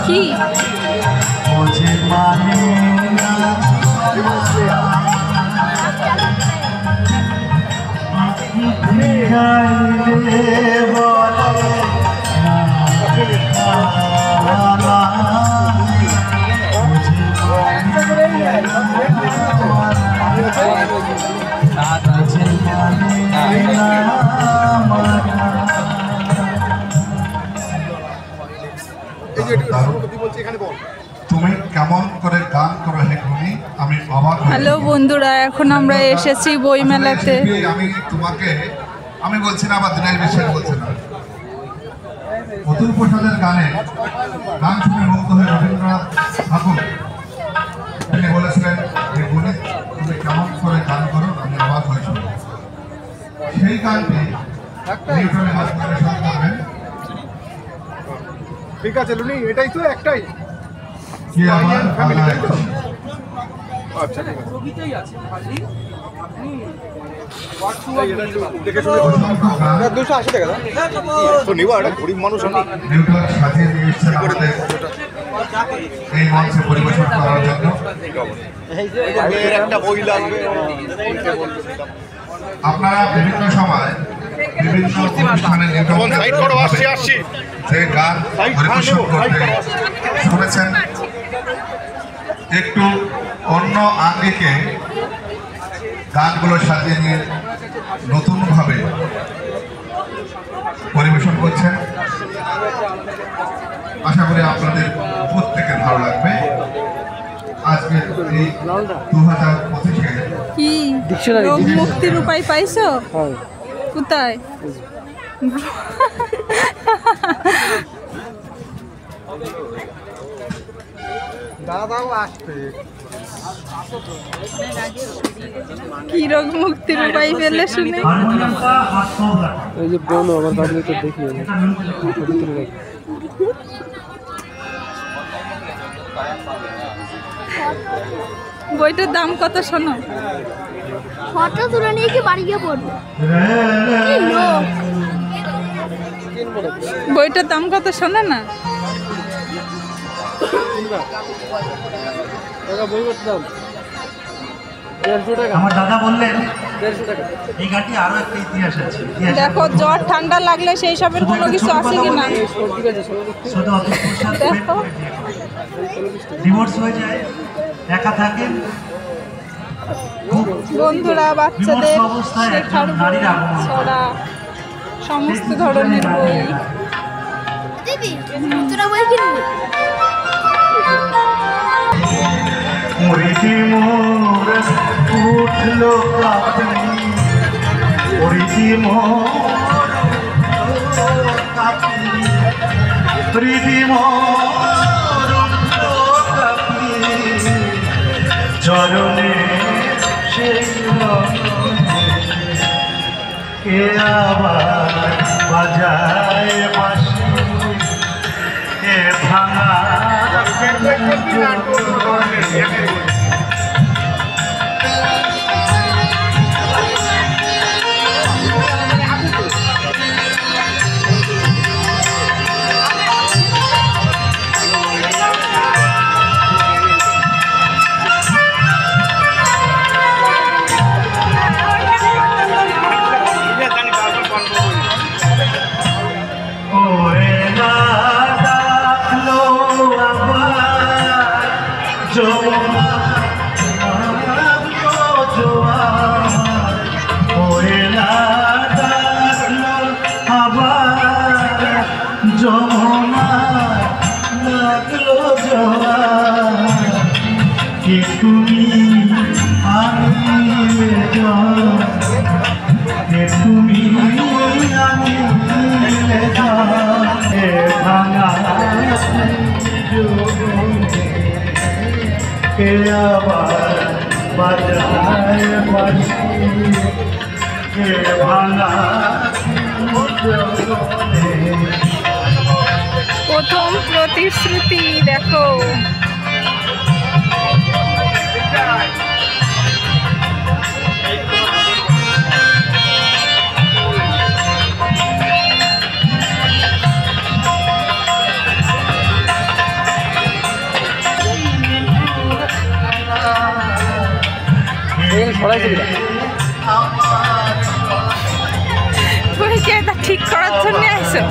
কি তুমি কেমন করে গান করো হে গুণী, আমি অবাক। হ্যালো বন্ধুরা, এখন আমরা এসেছি বইমেলাতে। আমি তোমাকে আমি বলছি না, আবার দিনের বিষয়ে বলছি না। অতুল প্রসাদের গানে গান শুনে মুগ্ধ হয়ে রবীন্দ্রনাথ ঠাকুর তিনি বলেছিলেন যে গুণী তুমি কেমন করে গান করো, আমি অবাক হয়েছিল। সেই গানটি নিউটনের হাত পরিবেশন করবেন। ঠিক আছে লুনি, এটাই তো একটাই কি আমার ফ্যামিলি, তাই তো? আচ্ছা ঠিক আছে। ছবিতেই আছে খালি আপনি দেখে শুনে 280 টাকা তো নিব। একটা গরিব মানুষ আমি। নিউটন সাজিয়ে দিয়ে এসেছেন আমাদের এই মঞ্চে পরিবেশন করার জন্য। একটা বই লাগবে। আপনারা বিভিন্ন সময় বিভিন্ন অনুষ্ঠানে যে গান পরিবেশন করতে শুনেছেন, একটু অন্য আঙ্গিকে গানগুলো সাজিয়ে নিয়ে নতুনভাবে পরিবেশন করছেন। আশা করি আপনাদের প্রত্যেকের ভালো লাগবে। আজকে এই 2025-এ কি রোগ মুক্তির উপায় পাইছো? কোথায়? দাদাও আসবে। কি রোগ মুক্তির উপায় পেলে শুনে? এই যে বোন আমার কাছে তো দেখি বইটার দাম কত শোনো? ফটো তুলে নিয়ে কি বাড়ি গিয়ে পড়বো? বইটার দাম কত শোনো না? বই করতাম 150 টাকা। আমার দাদা বললেন 150 টাকা। এই গানটি আরো একটা ইতিহাস আছে। দেখো জ্বর ঠান্ডা লাগলে সেই সবের কোনো কিছু আছে কিনা শুধু দেখো। ডিভোর্স হয়ে যায়, একা থাকেন, বন্ধুরা বাচ্চাদের অবস্থায় শেখার একজন নারীর আগমন ছড়া সমস্ত ধরনের বই। দিদি তোরা বই কিনবি? মরিচি মোর উঠলো কাঁপি, মরিচি মোর কাঁপি, প্রীতি মোর উঠলো কাঁপি, চরণে সেই কে আবার বাজায় বাঁশি, কে ভাঙা তুমি তুমি আমি ভাঙা কে আবার বাজায় বাঁশি, কে ভাঙা প্রথম প্রতিশ্রুতি দেখো। তুমি কি এটা ঠিক করার জন্য আইছো?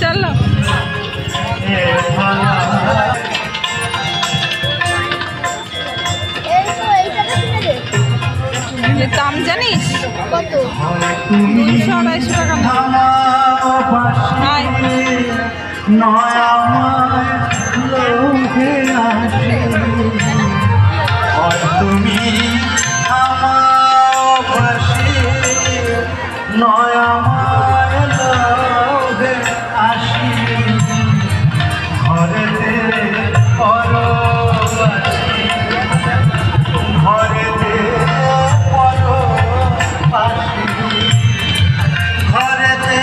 চলো দাম জানিস কত? 200-250 টাকা তুমি আসি ঘরেতে ঘরেতে ঘরেতে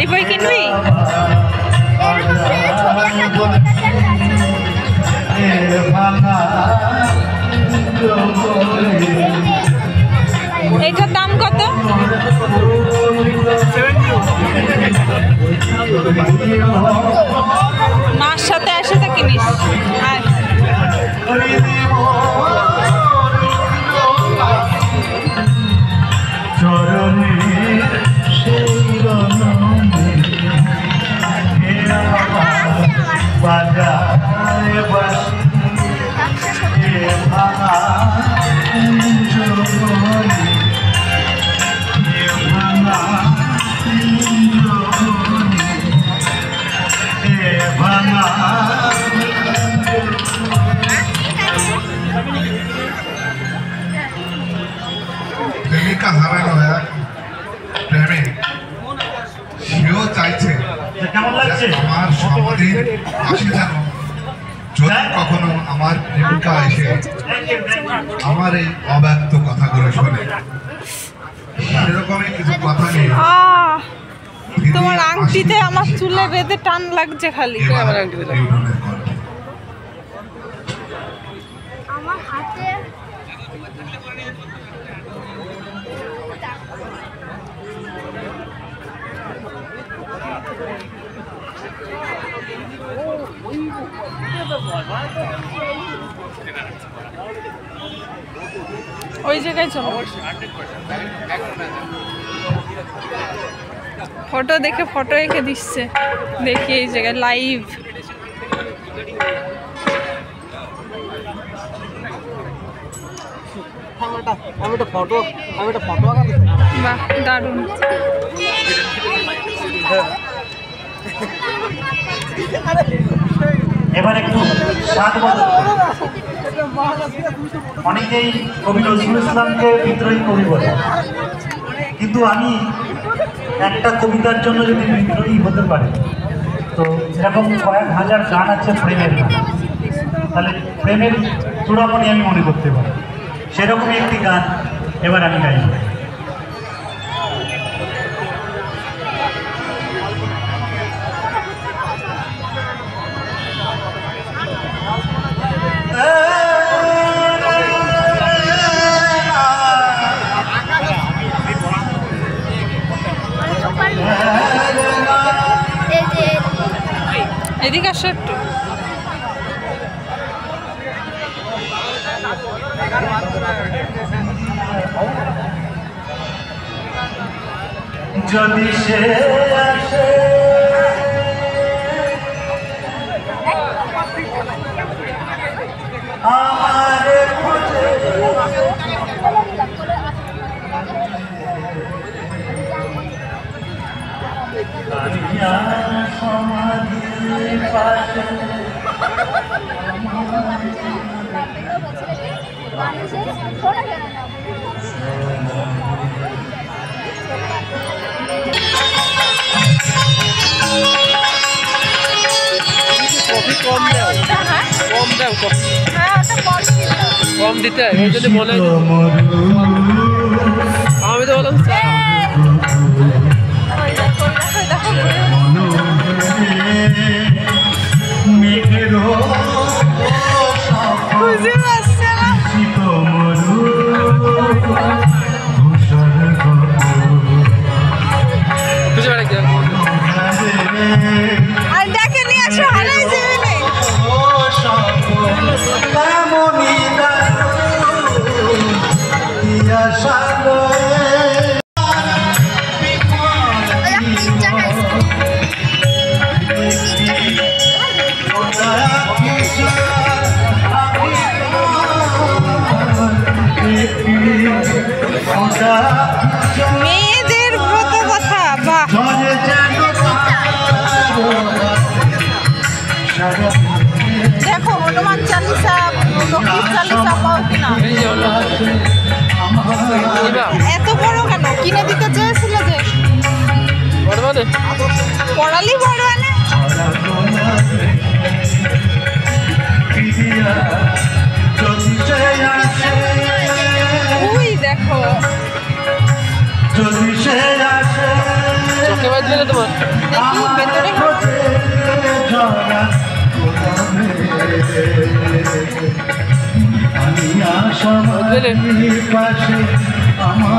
এই বই কিনবি? এইটার দাম কত? মার সাথে আসে তা কিনিস। আর চরণে বাজায় বাসি ভাঙা প্রেমিকা হারানো হয় প্রেমে সেও চাইছে কেমন লাগছে আমার সমাধির পাশে যেন যদি কখনো আমার প্রেমিকা এসে আমার এই অব্যক্ত কথাগুলো শোনে, সেরকমই কিছু কথা নেই। তোমার আংটিতে আমার চুলে বেঁধে টান লাগছে খালি। আমার হাতে ওই জায়গায় চলো, ফটো দেখে ফটো এঁকে দিচ্ছে। দেখি এই জায়গায় লাইভ। বাহ, দারুণ। এবার একটু স্বাদ বদল। অনেকেই কবি নজরুল ইসলামকে বিদ্রোহী কবি বলে, কিন্তু আমি একটা কবিতার জন্য যদি বিদ্রোহী হতে পারি, তো এরকম কয়েক হাজার গান আছে প্রেমের গান, তাহলে প্রেমের চূড়ামণি আমি মনে করতে পারি। সেরকমই একটি গান এবার আমি গাইব। এদিকে আসো একটু। যদি সে আসে আমারে খোঁজে, কালিয়া সমাধির পাশে কফি কম দাও, কম দাও, কম দিতে হয়। ওই জন্য মনে হয় আমি তো বললাম বুঝে পারছে না। খুঁজে বেড়া ডাকে নিয়ে আসো, হারাই যাবে না। মেয়েদের ব্রত কথা, বাহ। দেখো হনুমান চালিসা, লক্ষ্মী চালিসা পাও কিনা। এত বড় কেন কিনে দিতে চেয়েছিলে যে? পড়ালি বড় মানে ওই দেখো চোখে বাজলে তোমার দেখি ভেতরে।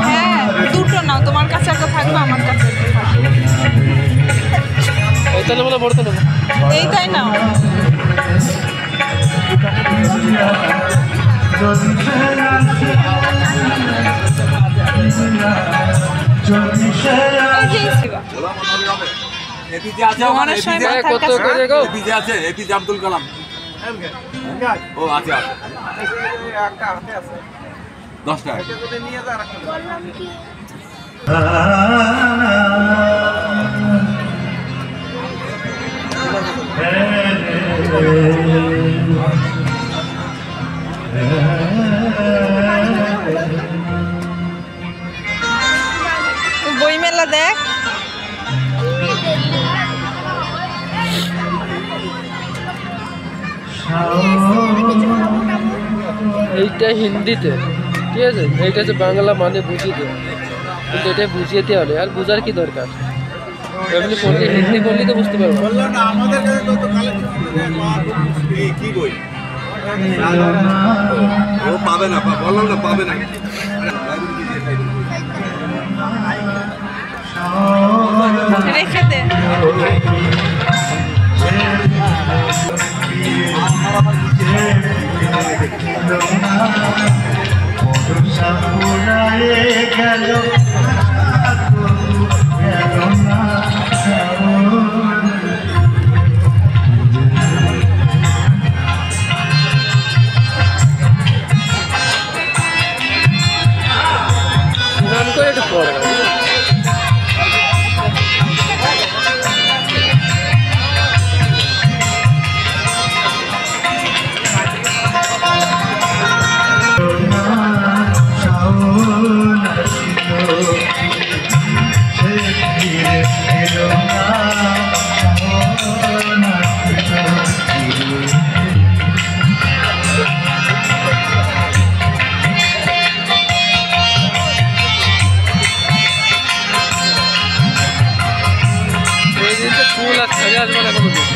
হ্যাঁ দুটো নাও, তোমার কাছে একটা থাকবে, আমার কাছে একটা থাকবে। এই তাহলে বলে পড়তে নেবো, এইটাই নাও। কত করে গো? এপিজে আব্দুল কালাম। ও আছে 10 টাকা। বই মেলা দেখ। এইটা হিন্দিতে, ঠিক আছে, এইটা হচ্ছে বাংলা মানে বুঝিয়ে দেয়, কিন্তু এটা বুঝিয়ে দেওয়া হবে, আর বোঝার কি দরকার? এমনি পড়লে হিন্দি পড়লে তো বুঝতে পারবো। কি বই ও পাবে না, বললাম না পাবে না। রেখে দে। স্নান করে একটু পড়ে ফুল আর ছেড়ে আসবে না কোনো দিন।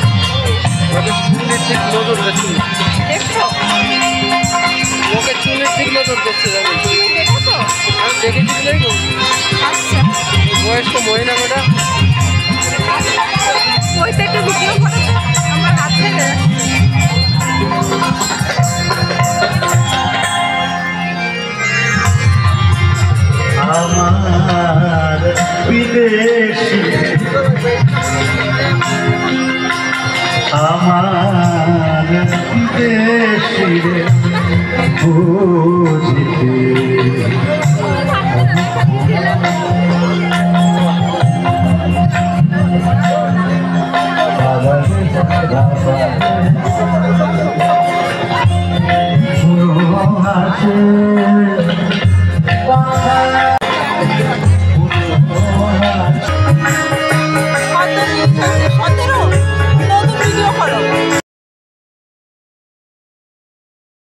ওকে চুলের ঠিক নজর দিচ্ছি, দেখছো ওকে চুলের ঠিক নজর দিচ্ছে, জানি দেখছো? আমি দেখেছি দেখো। আচ্ছা বয়স্ক মহিলা কটা ওইটা একটু ভিডিও করেছো, আমার হাত থেকে আমার বিদেশি আমার বিদেশি বুঝিতে